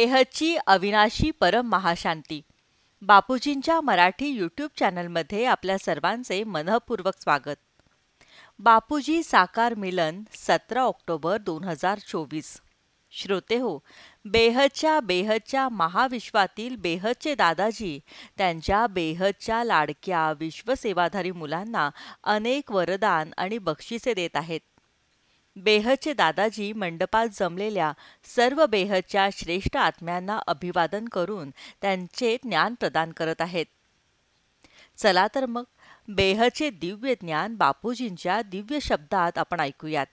बेहदची अविनाशी परम महाशांती. बापूजींच्या मराठी यूट्यूब चॅनलमध्ये आपल्या सर्वांचे मनःपूर्वक स्वागत. बापूजी साकार मिलन 17 ऑक्टोबर 2024. श्रोते हो, बेहदच्या महाविश्वातील बेहदचे दादाजी त्यांच्या बेहदच्या लाडक्या विश्वसेवाधारी मुलांना अनेक वरदान आणि बक्षिसे देत आहेत. बेहदचे दादाजी मंडपात जमलेल्या सर्व बेहदच्या श्रेष्ठ आत्म्यांना अभिवादन करून त्यांचे ज्ञान प्रदान करत आहेत. चला तर मग बेहदचे दिव्य ज्ञान बापूजींच्या दिव्य शब्दात आपण ऐकूयात.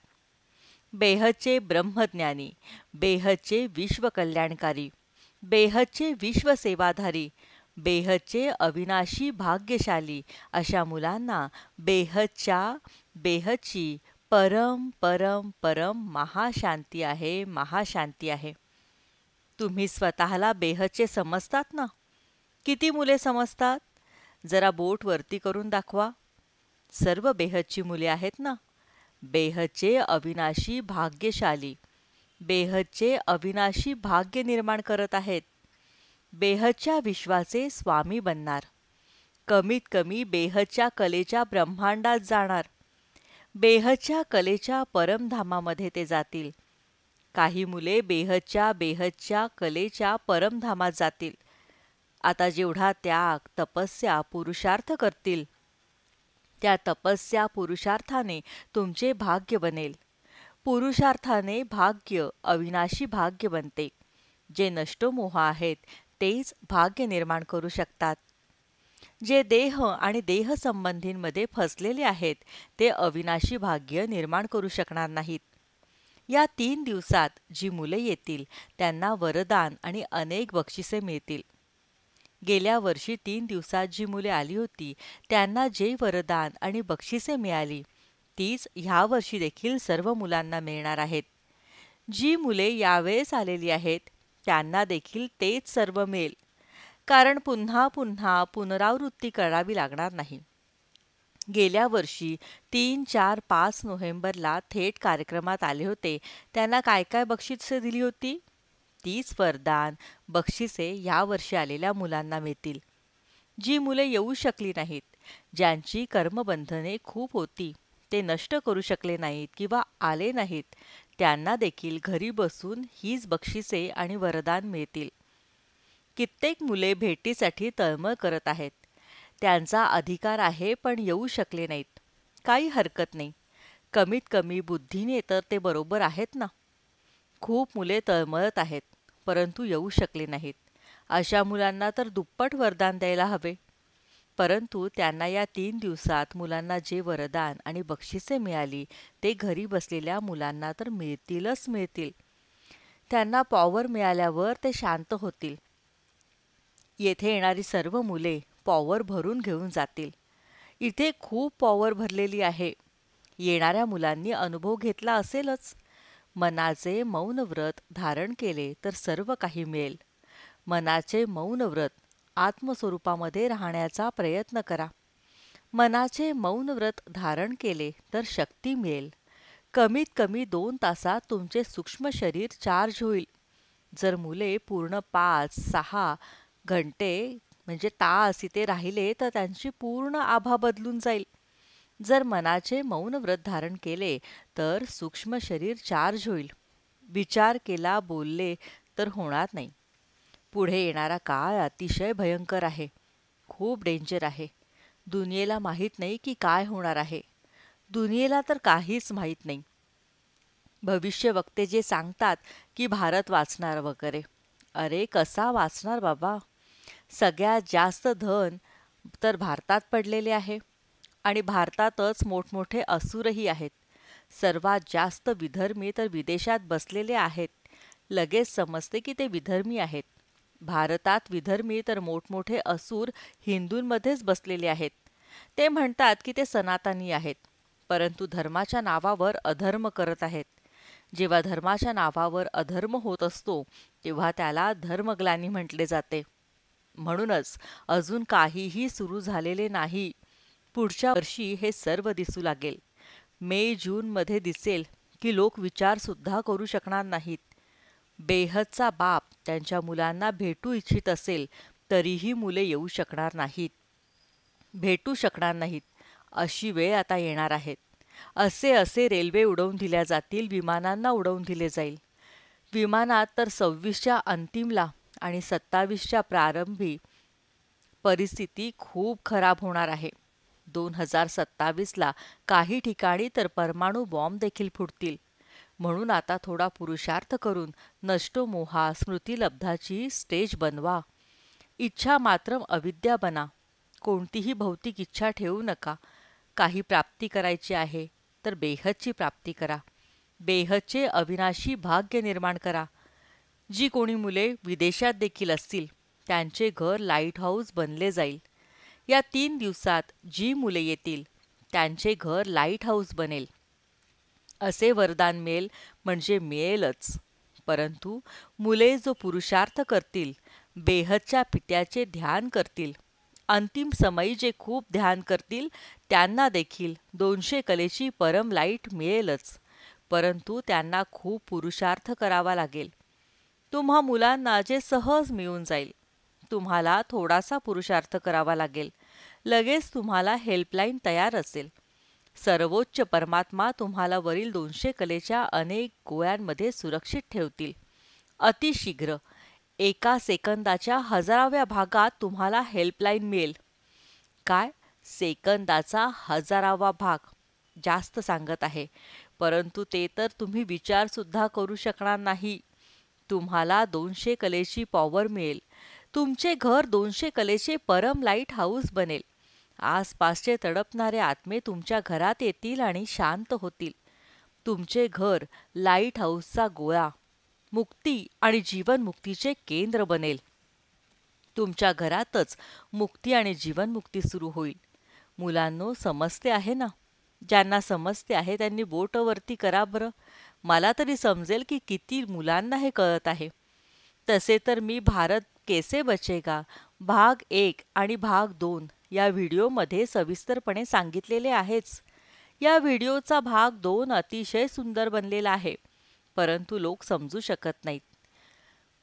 बेहदचे ब्रह्मज्ञानी, बेहदचे विश्वकल्याणकारी, बेहदचे विश्वसेवाधारी, बेहदचे अविनाशी भाग्यशाली अशा मुलांना बेहदची परम परम परम महाशांती आहे, महाशांती आहे. तुम्ही स्वतःला बेहदचे समजतात ना? किती मुले समजतात? जरा बोट वरती करून दाखवा. सर्व बेहदची मुले आहेत ना? बेहदचे अविनाशी भाग्यशाली, बेहदचे अविनाशी भाग्य निर्माण करत आहेत. बेहदच्या विश्वाचे स्वामी बनणार, कमीत कमी बेहदच्या कलेच्या ब्रह्मांडात जाणार, बेहदच्या कलेच्या परमधामामध्ये ते जातील. काही मुले बेहदच्या कलेच्या परमधामात जातील. आता जेवढा त्याग, तपस्या, पुरुषार्थ करतील, त्या तपस्या पुरुषार्थाने तुमचे भाग्य बनेल. पुरुषार्थाने भाग्य अविनाशी भाग्य बनते. जे नष्टमोह आहेत तेच भाग्य निर्माण करू शकतात. जे देह आणि देहसंबंधींमध्ये फसलेले आहेत ते अविनाशी भाग्य निर्माण करू शकणार नाहीत. या 3 दिवसात जी मुले येतील त्यांना वरदान आणि अनेक बक्षिसे मिळतील. गेल्या वर्षी 3 दिवसात जी मुले आली होती त्यांना जे वरदान आणि बक्षिसे मिळाली तीच ह्या वर्षी देखील सर्व मुलांना मिळणार आहेत. जी मुले यावेळेस आलेली आहेत त्यांना देखील तेच सर्व मिळेल, कारण पुन्हा पुन्हा पुनरावृत्ती करावी लागणार नाही. गेल्या वर्षी 3, 4, 5 नोव्हेंबरला थेट कार्यक्रमात आले होते त्यांना काय काय बक्षिसे दिली होती? तीच वरदान बक्षिसे यावर्षी आलेल्या मुलांना मिळतील. जी मुले येऊ शकली नाहीत, ज्यांची कर्मबंधने खूप होती, ते नष्ट करू शकले नाहीत किंवा आले नाहीत, त्यांना देखील घरी बसून हीच बक्षिसे आणि वरदान मिळतील. कित्येक मुले भेटीसाठी तळमळ करत आहेत. त्यांचा अधिकार आहे पण येऊ शकले नाहीत. काही हरकत नाही. कमीत कमी बुद्धीने तर ते बरोबर आहेत ना? खूप मुले तळमळत आहेत परंतु येऊ शकले नाहीत. अशा मुलांना तर दुप्पट वरदान द्यायला हवे. परंतु त्यांना या 3 दिवसात मुलांना जे वरदान आणि बक्षिसे मिळाली ते घरी बसलेल्या मुलांना तर मिळतीलच मिळतील. त्यांना पॉवर मिळाल्यावर ते शांत होतील. येथे येणारी सर्व मुले पॉवर भरून घेऊन जातील. इथे खूप पॉवर भरलेली आहे. येणाऱ्या मुलांनी अनुभव घेतला असेलच. मनाचे मौन व्रत धारण केले तर सर्व काही मिळेल. मनाचे मौन व्रत आत्मस्वरूपामध्ये राहण्याचा प्रयत्न करा. मनाचे मौन व्रत धारण केले तर शक्ती मिळेल. कमीत कमी 2 तासात तुमचे सूक्ष्म शरीर चार्ज होईल. जर मुले पूर्ण 5-6 घंटे म्हणजे तास इथे राहिले तर त्यांची पूर्ण आभा बदलून जाईल. जर मनाचे मौन व्रत धारण केले तर सूक्ष्म शरीर चार्ज होईल. विचार केला, बोलले तर होणार नाही. पुढे येणारा काळ अतिशय भयंकर आहे. खूप डेंजर आहे. दुनियेला माहीत नाही की काय होणार आहे. दुनियेला तर काहीच माहीत नाही. भविष्यवक्ते जे सांगतात की भारत वाचणार वगैरे, अरे कसा वाचणार बाबा? सगळ्यात जास्त धन तर भारतात पडलेले आहे आणि भारतातच मोठमोठे असुरही आहेत. सर्वात जास्त विधर्मी तर विदेशात बसलेले आहेत. लगेच समजते की ते विधर्मी आहेत. भारतात विधर्मी तर मोठमोठे असुर हिंदूंमध्येच बसलेले आहेत. ते म्हणतात की ते सनातनी आहेत, परंतु धर्माच्या नावावर अधर्म करत आहेत. जेव्हा धर्माच्या नावावर अधर्म होत असतो तेव्हा त्याला धर्मग्लानी म्हटले जाते. म्हणूनच अजून काहीही सुरू झालेले नाही. पुढच्या वर्षी हे सर्व दिसू लागेल. मे-जूनमध्ये दिसेल की लोक विचारसुद्धा करू शकणार नाहीत. बेहदचा बाप त्यांच्या मुलांना भेटू इच्छित असेल तरीही मुले येऊ शकणार नाहीत, भेटू शकणार नाहीत. अशी वेळ आता येणार आहेत. असे असे रेल्वे उडवून दिल्या जातील, विमानांना उडवून दिले जाईल. विमानात तर 26च्या अंतिमला आणि 27च्या प्रारंभी परिस्थिती खूप खराब होणार आहे. 2027ला काही ठिकाणी तर परमाणु बॉम्ब देखील फुटतील. म्हणून आता थोडा पुरुषार्थ करून नष्टोमोहा स्मृतिलब्धाची स्टेज बनवा. इच्छा मात्रम अविद्या बना. कोणतीही भौतिक इच्छा ठेवू नका. काही प्राप्ती करायची आहे तर बेहदची प्राप्ती करा. बेहदचे अविनाशी भाग्य निर्माण करा. जी कोणी मुले विदेशात देखील असतील त्यांचे घर लाईट हाऊस बनले जाईल. या 3 दिवसात जी मुले येतील त्यांचे घर लाईट हाऊस बनेल. असे वरदान मिळेल म्हणजे मिळेलच. परंतु मुले जो पुरुषार्थ करतील, बेहदच्या पित्याचे ध्यान करतील, अंतिम समयी जे खूप ध्यान करतील त्यांना देखील 200 कलेची परम लाईट मिळेलच. परंतु त्यांना खूप पुरुषार्थ करावा लागेल. तुम्हा मुलांना जे सहज मिळून जाईल. तुम्हाला थोडासा पुरुषार्थ करावा लागेल. लगेच तुम्हाला हेल्पलाईन तयार असेल. सर्वोच्च परमात्मा तुम्हाला वरील 200 कलेच्या अनेक गोळ्यांमध्ये सुरक्षित ठेवतील. अतिशीघ्र 1 सेकंदाच्या 1000व्या भागात तुम्हाला हेल्पलाईन मिळेल. काय? सेकंदाचा 1000वा भाग. जास्त सांगत आहे, परंतु ते तर तुम्ही विचारसुद्धा करू शकणार नाही. तुम्हाला 200 कलेची पॉवर मिळेल. तुमचे घर 200 कलेचे परम लाईट हाऊस बनेल. आसपासचे तडपणारे आत्मे तुमच्या घरात येतील आणि शांत होतील. तुमचे घर लाईट हाऊसचा गोळा, मुक्ती आणि जीवनमुक्तीचे केंद्र बनेल. तुमच्या घरातच मुक्ती आणि जीवनमुक्ती सुरू होईल. मुलांनो, समजते आहे ना? ज्यांना समजते आहे त्यांनी बोट वरती करा बरं. मला तरी समजेल की किती मुलांना हे कळत आहे. तसे तर मी भारत कैसे बचेगा भाग 1 आणि भाग 2 या व्हिडिओमध्ये सविस्तरपणे सांगितलेले आहेच. या व्हिडिओचा भाग 2 अतिशय सुंदर बनलेला आहे, परंतु लोक समजू शकत नाहीत.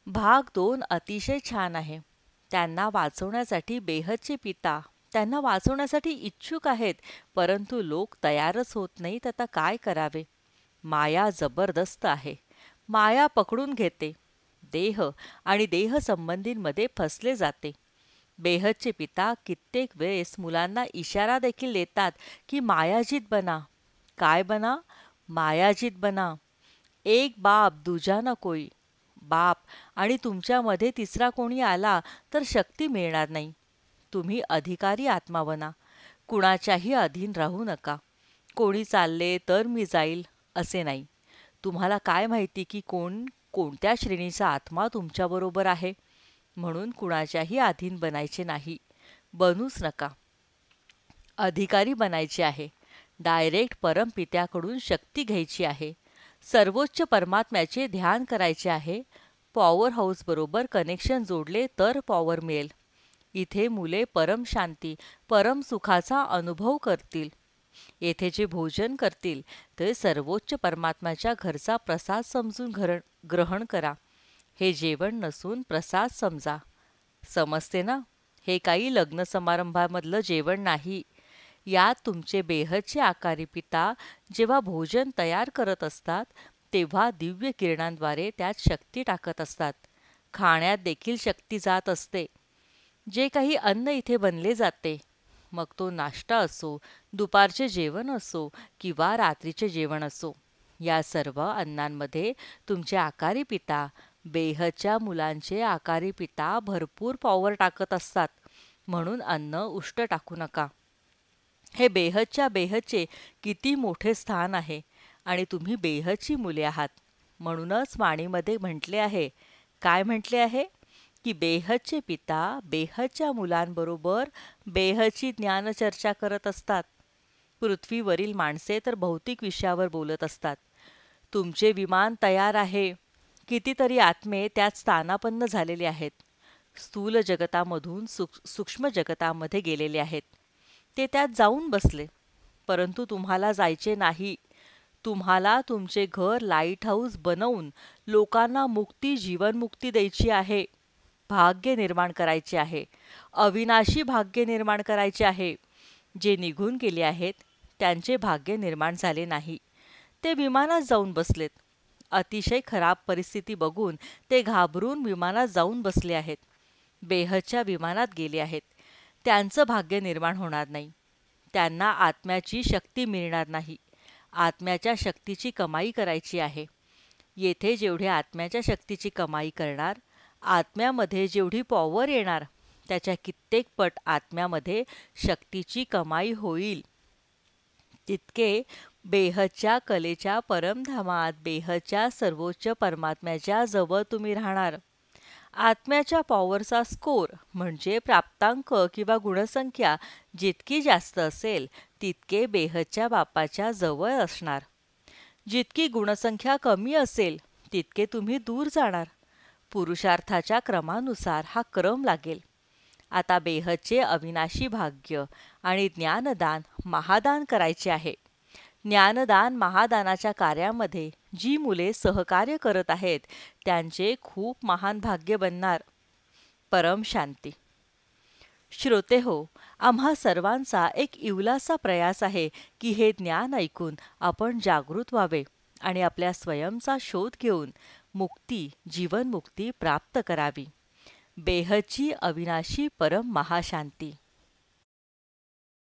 भाग 2 अतिशय छान आहे. त्यांना वाचवण्यासाठी बेहदचे पिता त्यांना वाचवण्यासाठी इच्छुक आहेत, परंतु लोक तयारच होत नाहीत. आता काय करावे? माया जबरदस्त आहे. माया पकडून घेते. देह आणि देहसंबंधींमध्ये फसले जाते. बेहदचे पिता कित्येक वेळेस मुलांना इशारा देखील देतात की मायाजीत बना. काय बना? मायाजीत बना. एक बाप दूजा ना कोई. बाप आणि तुमच्यामध्ये तिसरा कोणी आला तर शक्ती मिळणार नाही. तुम्ही अधिकारी आत्मा बना. कुणाच्याही अधीन राहू नका. कोणी चालले तर मी जाईल असे नाही. तुम्हाला काय माहिती की कोणत्या श्रेणीचा आत्मा तुमच्याबरोबर आहे? म्हणून कुणाच्याही अधीन बनायचे नाही. बनूच नका. अधिकारी बनायचे आहे. डायरेक्ट परमपित्याकडून शक्ती घ्यायची आहे. सर्वोच्च परमात्म्याचे ध्यान करायचे आहे. पॉवर हाऊसबरोबर कनेक्शन जोडले तर पॉवर मिळेल. इथे मुले परम शांती, परम सुखाचा अनुभव करतील. येथे जे भोजन करतील ते सर्वोच्च परमात्म्याच्या घरचा प्रसाद समजून ग्रहण करा. हे जेवण नसून प्रसाद समजा. समजते ना? हे काही लग्न समारंभामधलं जेवण नाही. यात तुमचे बेहदचे आकारी पिता जेव्हा भोजन तयार करत असतात तेव्हा दिव्य किरणांद्वारे त्यात शक्ती टाकत असतात. खाण्यात देखील शक्ती जात असते. जे काही अन्न इथे बनले जाते, मग तो नाश्ता असो, दुपारचे जेवण असो किंवा रात्रीचे जेवण असो, या सर्व अन्नांमध्ये तुमचे आकारी पिता, बेहदच्या मुलांचे आकारी पिता भरपूर पॉवर टाकत असतात. म्हणून अन्न उष्ट टाकू नका. हे बेहदचे किती मोठे स्थान आहे आणि तुम्ही बेहदची मुले आहात. म्हणूनच वाणीमध्ये म्हटले आहे, काय म्हटले आहे? की बेहदचे पिता बेहदच्या मुलांबरोबर बेहदची ज्ञानचर्चा करत असतात. पृथ्वीवरील माणसे तर भौतिक विषयावर बोलत असतात. तुमचे विमान तयार आहे. कितीतरी आत्मे त्यात स्थानापन्न झालेले आहेत. स्थूल जगतामधून सूक्ष्म जगतामध्ये गेलेले आहेत. ते त्यात जाऊन बसले. परंतु तुम्हाला जायचे नाही. तुम्हाला तुमचे घर लाईट हाऊस बनवून लोकांना मुक्ती, जीवनमुक्ती द्यायची आहे. भाग्य निर्माण करायचे आहे. अविनाशी भाग्य निर्माण करायचे आहे. जे निघून गेले आहेत त्यांचे भाग्य निर्माण झाले नाही. ते विमानात जाऊन बसलेत. अतिशय खराब परिस्थिती बघून ते घाबरून विमानात जाऊन बसले आहेत. बेहदच्या विमानात गेले आहेत. त्यांचं भाग्य निर्माण होणार नाही. त्यांना आत्म्याची शक्ती मिळणार नाही. आत्म्याच्या शक्तीची कमाई करायची आहे. येथे जेवढे आत्म्याच्या शक्तीची कमाई करणार, आत्म्यामध्ये जेवढी पॉवर येणार त्याच्या कित्येक पट आत्म्यामध्ये शक्तीची कमाई होईल. तितके बेहदच्या कलेच्या परमधामात बेहदच्या सर्वोच्च परमात्म्याच्या जवळ तुम्ही राहणार. आत्म्याच्या पॉवरचा स्कोर म्हणजे प्राप्तांक किंवा गुणसंख्या जितकी जास्त असेल तितके बेहदच्या बापाच्या जवळ असणार. जितकी गुणसंख्या कमी असेल तितके तुम्ही दूर जाणार. पुरुषार्थाच्या क्रमानुसार हा क्रम लागेल. आता बेहदचे अविनाशी भाग्य आणि ज्ञानदान महादान करायचे आहे. ज्ञानदान महादानाच्या कार्यामध्ये जी मुले सहकार्य करत आहेत त्यांचे खूप महान भाग्य बनणार. परम शांती. श्रोते हो, आम्हा सर्वांचा एक इवलासा प्रयास आहे की हे ज्ञान ऐकून आपण जागृत व्हावे आणि आपल्या स्वयंचा शोध घेऊन मुक्ती, जीवनमुक्ती प्राप्त करावी. बेहदची अविनाशी परम महाशांती.